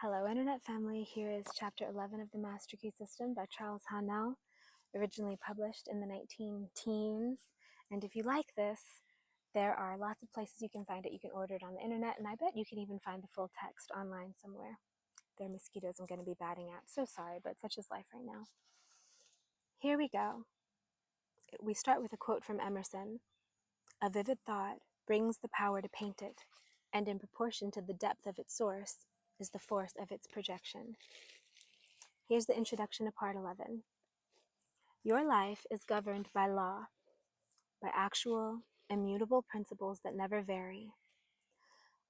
Hello, Internet family. Here is Chapter 11 of the Master Key System by Charles Haanel, originally published in the 19-teens. And if you like this, there are lots of places you can find it. You can order it on the internet, and I bet you can even find the full text online somewhere. There are mosquitoes I'm going to be batting at. So sorry, but such is life right now. Here we go. We start with a quote from Emerson. "A vivid thought brings the power to paint it, and in proportion to the depth of its source is the force of its projection." Here's the introduction to Part 11. Your life is governed by law, by actual, immutable principles that never vary.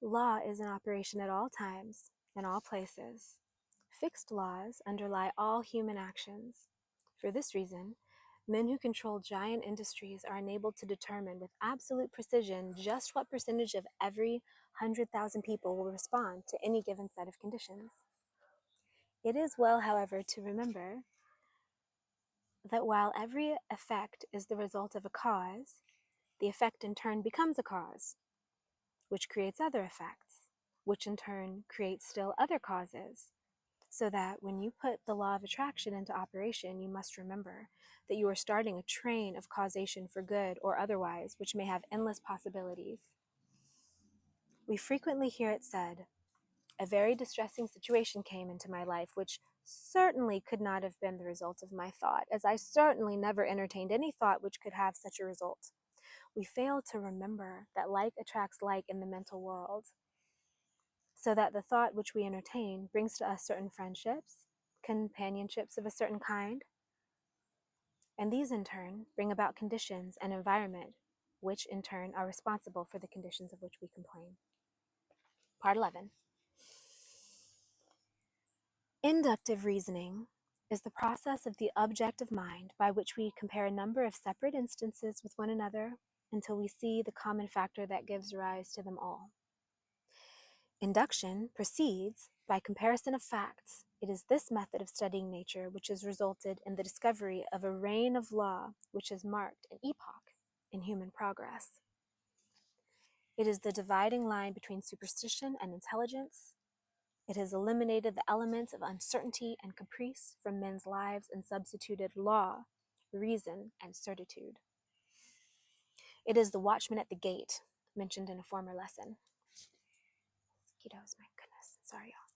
Law is in operation at all times, in all places. Fixed laws underlie all human actions. For this reason, men who control giant industries are enabled to determine with absolute precision just what percentage of every 100,000 people will respond to any given set of conditions. It is well, however, to remember that while every effect is the result of a cause, the effect in turn becomes a cause, which creates other effects, which in turn creates still other causes, so that when you put the law of attraction into operation, you must remember that you are starting a train of causation for good or otherwise, which may have endless possibilities. We frequently hear it said, "A very distressing situation came into my life, which certainly could not have been the result of my thought, as I certainly never entertained any thought which could have such a result." We fail to remember that like attracts like in the mental world, so that the thought which we entertain brings to us certain friendships, companionships of a certain kind, and these in turn bring about conditions and environment, which in turn are responsible for the conditions of which we complain. Part 11. Inductive reasoning is the process of the objective mind by which we compare a number of separate instances with one another until we see the common factor that gives rise to them all. Induction proceeds by comparison of facts. It is this method of studying nature which has resulted in the discovery of a reign of law which has marked an epoch in human progress. It is the dividing line between superstition and intelligence. It has eliminated the elements of uncertainty and caprice from men's lives and substituted law, reason, and certitude. It is the watchman at the gate, mentioned in a former lesson. Mosquitoes, my goodness, sorry y'all.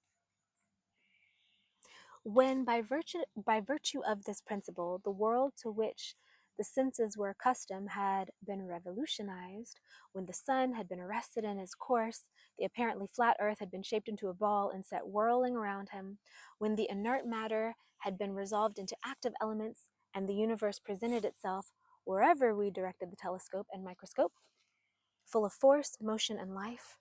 When by virtue of this principle, the world to which the senses were accustomed had been revolutionized, when the sun had been arrested in his course, the apparently flat earth had been shaped into a ball and set whirling around him, when the inert matter had been resolved into active elements, and the universe presented itself, wherever we directed the telescope and microscope, full of force, motion, and life,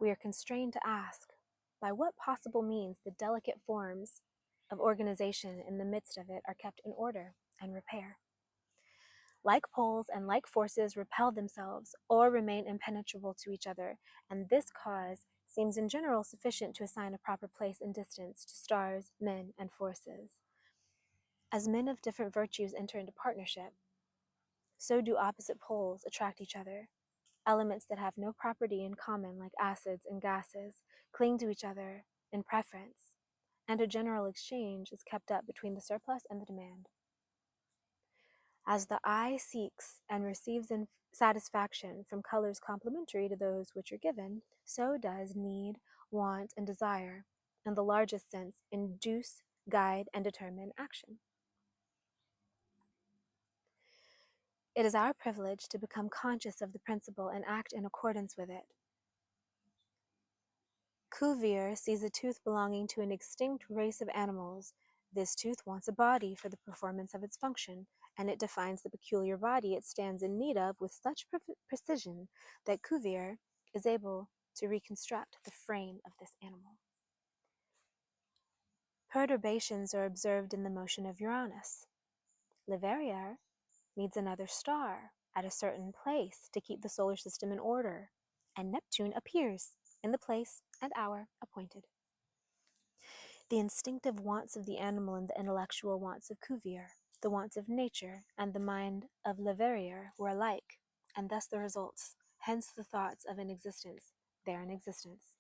we are constrained to ask, by what possible means the delicate forms of organization in the midst of it are kept in order and repair? Like poles and like forces repel themselves or remain impenetrable to each other, and this cause seems in general sufficient to assign a proper place and distance to stars, men, and forces. As men of different virtues enter into partnership, so do opposite poles attract each other. Elements that have no property in common, like acids and gases, cling to each other in preference, and a general exchange is kept up between the surplus and the demand. As the eye seeks and receives satisfaction from colors complementary to those which are given, so does need, want, and desire, in the largest sense, induce, guide, and determine action. It is our privilege to become conscious of the principle and act in accordance with it. Cuvier sees a tooth belonging to an extinct race of animals. This tooth wants a body for the performance of its function, and it defines the peculiar body it stands in need of with such precision that Cuvier is able to reconstruct the frame of this animal. Perturbations are observed in the motion of Uranus. Leverrier needs another star at a certain place to keep the solar system in order, and Neptune appears in the place and hour appointed. The instinctive wants of the animal and the intellectual wants of Cuvier, the wants of nature and the mind of Leverrier were alike, and thus the results, hence the thoughts of an existence, there in existence.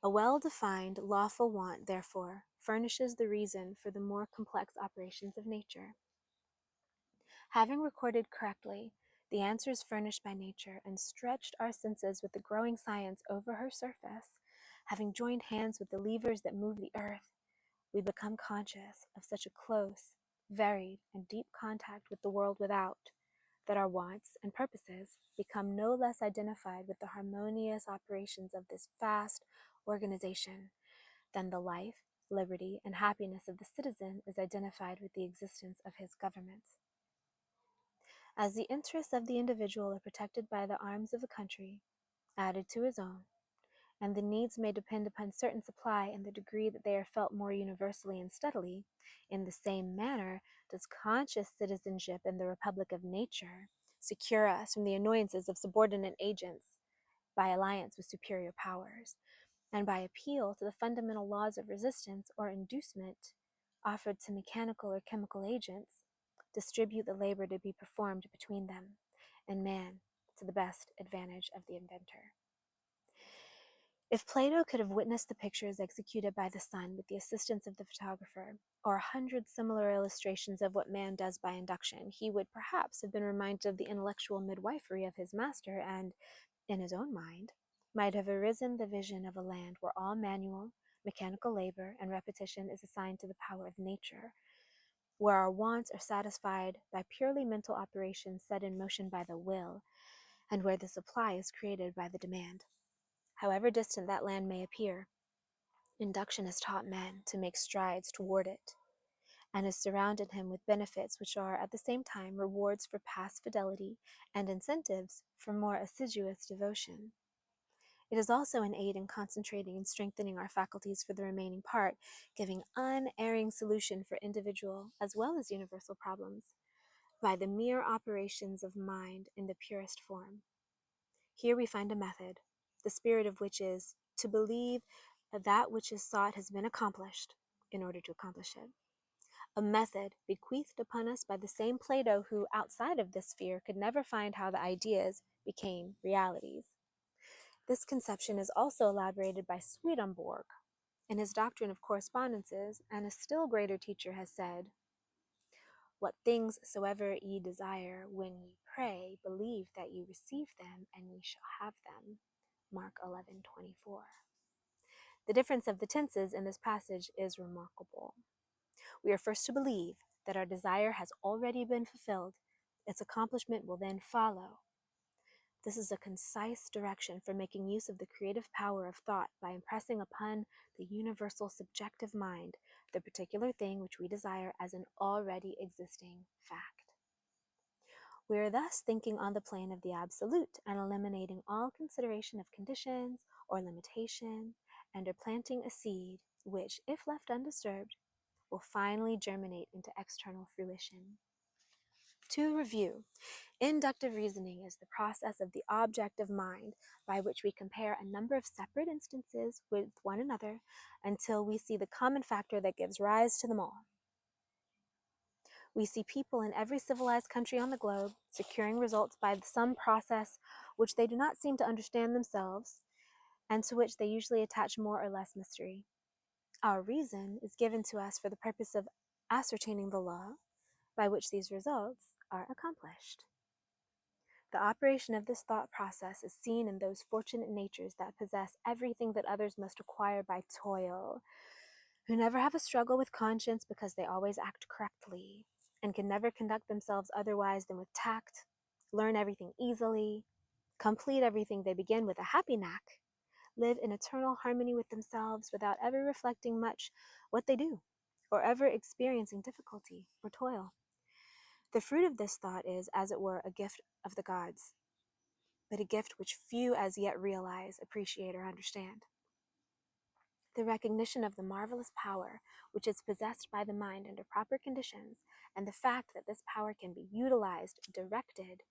A well-defined, lawful want, therefore, furnishes the reason for the more complex operations of nature. Having recorded correctly the answers furnished by nature and stretched our senses with the growing science over her surface, having joined hands with the levers that move the earth, we become conscious of such a close, varied, and deep contact with the world without, that our wants and purposes become no less identified with the harmonious operations of this vast organization than the life, liberty, and happiness of the citizen is identified with the existence of his government. As the interests of the individual are protected by the arms of the country, added to his own, and the needs may depend upon certain supply in the degree that they are felt more universally and steadily, in the same manner does conscious citizenship in the Republic of Nature secure us from the annoyances of subordinate agents by alliance with superior powers, and by appeal to the fundamental laws of resistance or inducement offered to mechanical or chemical agents, distribute the labor to be performed between them and man to the best advantage of the inventor. If Plato could have witnessed the pictures executed by the sun with the assistance of the photographer, or 100 similar illustrations of what man does by induction, he would perhaps have been reminded of the intellectual midwifery of his master, and, in his own mind, might have arisen the vision of a land where all manual, mechanical labor and repetition is assigned to the power of nature, where our wants are satisfied by purely mental operations set in motion by the will, and where the supply is created by the demand. However distant that land may appear, induction has taught man to make strides toward it, and has surrounded him with benefits which are at the same time rewards for past fidelity and incentives for more assiduous devotion. It is also an aid in concentrating and strengthening our faculties for the remaining part, giving unerring solution for individual as well as universal problems by the mere operations of mind in the purest form. Here we find a method, the spirit of which is to believe that which is sought has been accomplished in order to accomplish it. A method bequeathed upon us by the same Plato who, outside of this sphere, could never find how the ideas became realities. This conception is also elaborated by Swedenborg in his Doctrine of Correspondences, and a still greater teacher has said, "What things soever ye desire when ye pray, believe that ye receive them, and ye shall have them." Mark 11:24. The difference of the tenses in this passage is remarkable. We are first to believe that our desire has already been fulfilled. Its accomplishment will then follow. This is a concise direction for making use of the creative power of thought by impressing upon the universal subjective mind the particular thing which we desire as an already existing fact. We are thus thinking on the plane of the absolute and eliminating all consideration of conditions or limitation, and are planting a seed which, if left undisturbed, will finally germinate into external fruition. To review, inductive reasoning is the process of the objective mind by which we compare a number of separate instances with one another until we see the common factor that gives rise to them all. We see people in every civilized country on the globe securing results by some process which they do not seem to understand themselves, and to which they usually attach more or less mystery. Our reason is given to us for the purpose of ascertaining the law by which these results are accomplished. The operation of this thought process is seen in those fortunate natures that possess everything that others must acquire by toil, who never have a struggle with conscience because they always act correctly, and can never conduct themselves otherwise than with tact, learn everything easily, complete everything they begin with a happy knack, live in eternal harmony with themselves without ever reflecting much what they do, or ever experiencing difficulty or toil. The fruit of this thought is, as it were, a gift of the gods, but a gift which few as yet realize, appreciate, or understand. The recognition of the marvelous power which is possessed by the mind under proper conditions, and the fact that this power can be utilized, directed,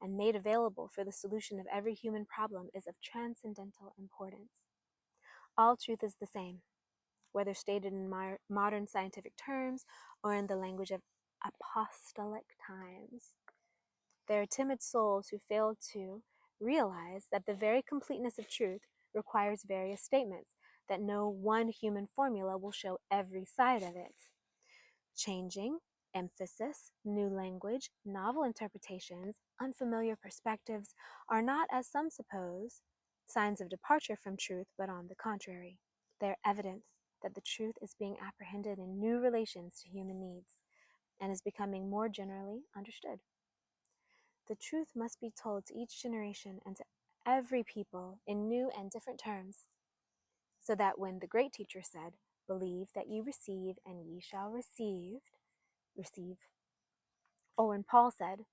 and made available for the solution of every human problem is of transcendental importance. All truth is the same, whether stated in modern scientific terms or in the language of apostolic times. There are timid souls who fail to realize that the very completeness of truth requires various statements, that no one human formula will show every side of it. Changing, emphasis, new language, novel interpretations, unfamiliar perspectives are not, as some suppose, signs of departure from truth, but on the contrary, they are evidence that the truth is being apprehended in new relations to human needs and is becoming more generally understood. The truth must be told to each generation and to every people in new and different terms, so that when the great teacher said, "Believe that you receive, and ye shall receive," or when Paul said,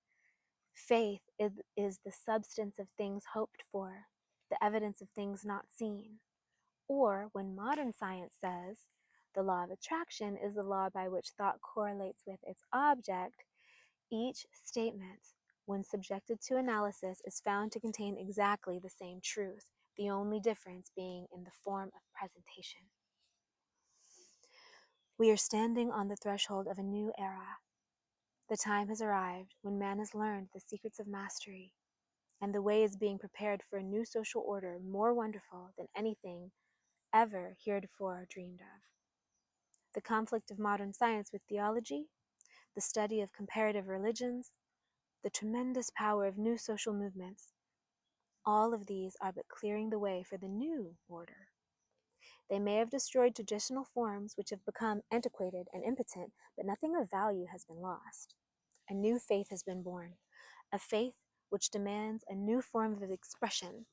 "Faith is the substance of things hoped for, the evidence of things not seen," or when modern science says, "The law of attraction is the law by which thought correlates with its object," each statement, when subjected to analysis, is found to contain exactly the same truth, the only difference being in the form of presentation. We are standing on the threshold of a new era. The time has arrived when man has learned the secrets of mastery, and the way is being prepared for a new social order more wonderful than anything ever heretofore dreamed of. The conflict of modern science with theology, the study of comparative religions, the tremendous power of new social movements, all of these are but clearing the way for the new order. They may have destroyed traditional forms which have become antiquated and impotent, but nothing of value has been lost. A new faith has been born, a faith which demands a new form of expression.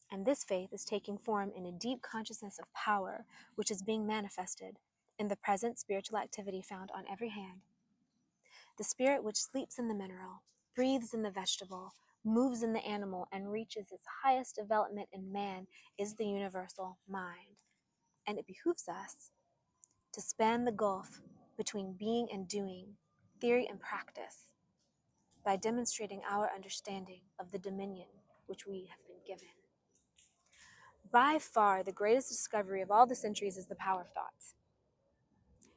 And this faith is taking form in a deep consciousness of power, which is being manifested in the present spiritual activity found on every hand. The spirit which sleeps in the mineral, breathes in the vegetable, moves in the animal, and reaches its highest development in man is the universal mind. And it behooves us to span the gulf between being and doing, theory and practice, by demonstrating our understanding of the dominion which we have been given. By far, the greatest discovery of all the centuries is the power of thought.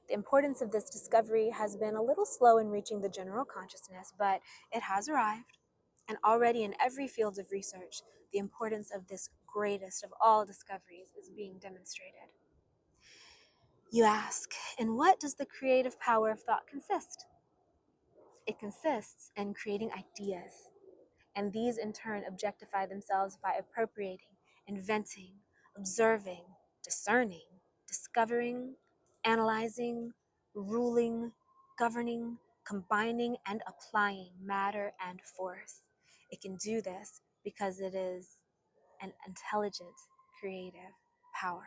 The importance of this discovery has been a little slow in reaching the general consciousness, but it has arrived, and already in every field of research, the importance of this greatest of all discoveries is being demonstrated. You ask, in what does the creative power of thought consist? It consists in creating ideas, and these in turn objectify themselves by appropriating, inventing, observing, discerning, discovering, analyzing, ruling, governing, combining, and applying matter and force. It can do this because it is an intelligent, creative power.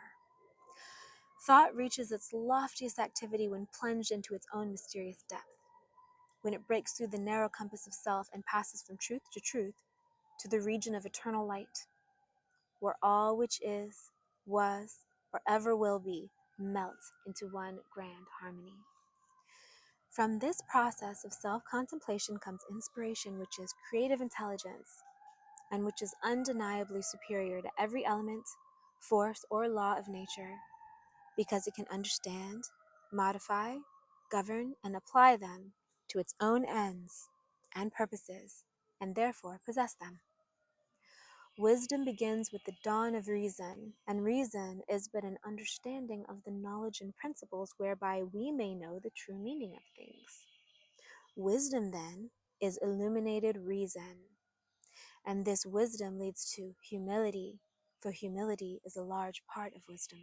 Thought reaches its loftiest activity when plunged into its own mysterious depth, when it breaks through the narrow compass of self and passes from truth to the region of eternal light, where all which is, was, or ever will be melts into one grand harmony. From this process of self-contemplation comes inspiration, which is creative intelligence, and which is undeniably superior to every element, force, or law of nature, because it can understand, modify, govern, and apply them to its own ends and purposes, and therefore possess them. Wisdom begins with the dawn of reason, and reason is but an understanding of the knowledge and principles whereby we may know the true meaning of things. Wisdom, then, is illuminated reason, and this wisdom leads to humility, for humility is a large part of wisdom.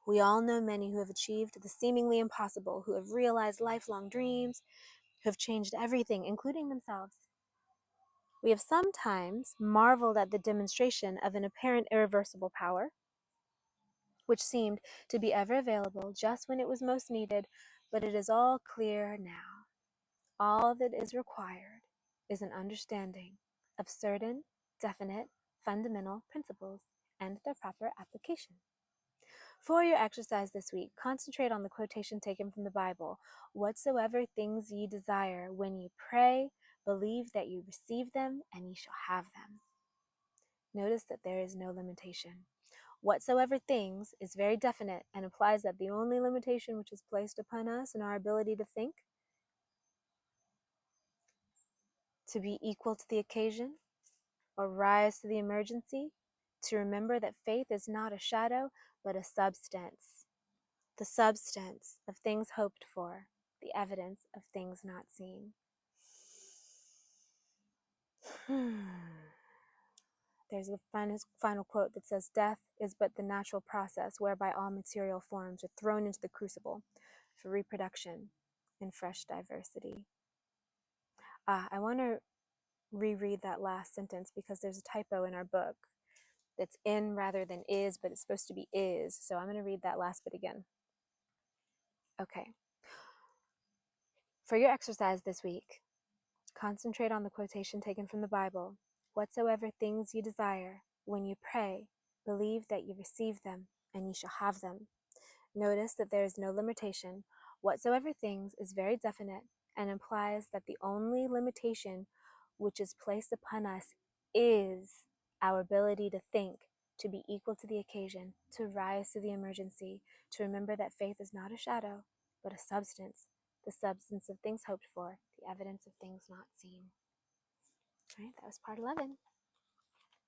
We all know many who have achieved the seemingly impossible, who have realized lifelong dreams, who have changed everything, including themselves. We have sometimes marveled at the demonstration of an apparent irreversible power, which seemed to be ever available just when it was most needed, but it is all clear now. All that is required is an understanding of certain, definite, fundamental principles and their proper application. For your exercise this week, concentrate on the quotation taken from the Bible. "Whatsoever things ye desire, when ye pray, believe that ye receive them, and ye shall have them." Notice that there is no limitation. "Whatsoever things" is very definite and implies that the only limitation which is placed upon us in our ability to think, to be equal to the occasion, or rise to the emergency, to remember that faith is not a shadow, but a substance, the substance of things hoped for, the evidence of things not seen. There's a final quote that says, "Death is but the natural process whereby all material forms are thrown into the crucible for reproduction in fresh diversity." I want to reread that last sentence because there's a typo in our book that's in rather than is, but it's supposed to be is. So I'm going to read that last bit again. Okay. For your exercise this week, concentrate on the quotation taken from the Bible. "Whatsoever things you desire, when you pray, believe that you receive them, and you shall have them." Notice that there is no limitation. "Whatsoever things" is very definite and implies that the only limitation which is placed upon us is our ability to think, to be equal to the occasion, to rise to the emergency, to remember that faith is not a shadow, but a substance, the substance of things hoped for, the evidence of things not seen. All right, that was part 11.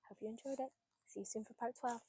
Hope you enjoyed it. See you soon for part 12.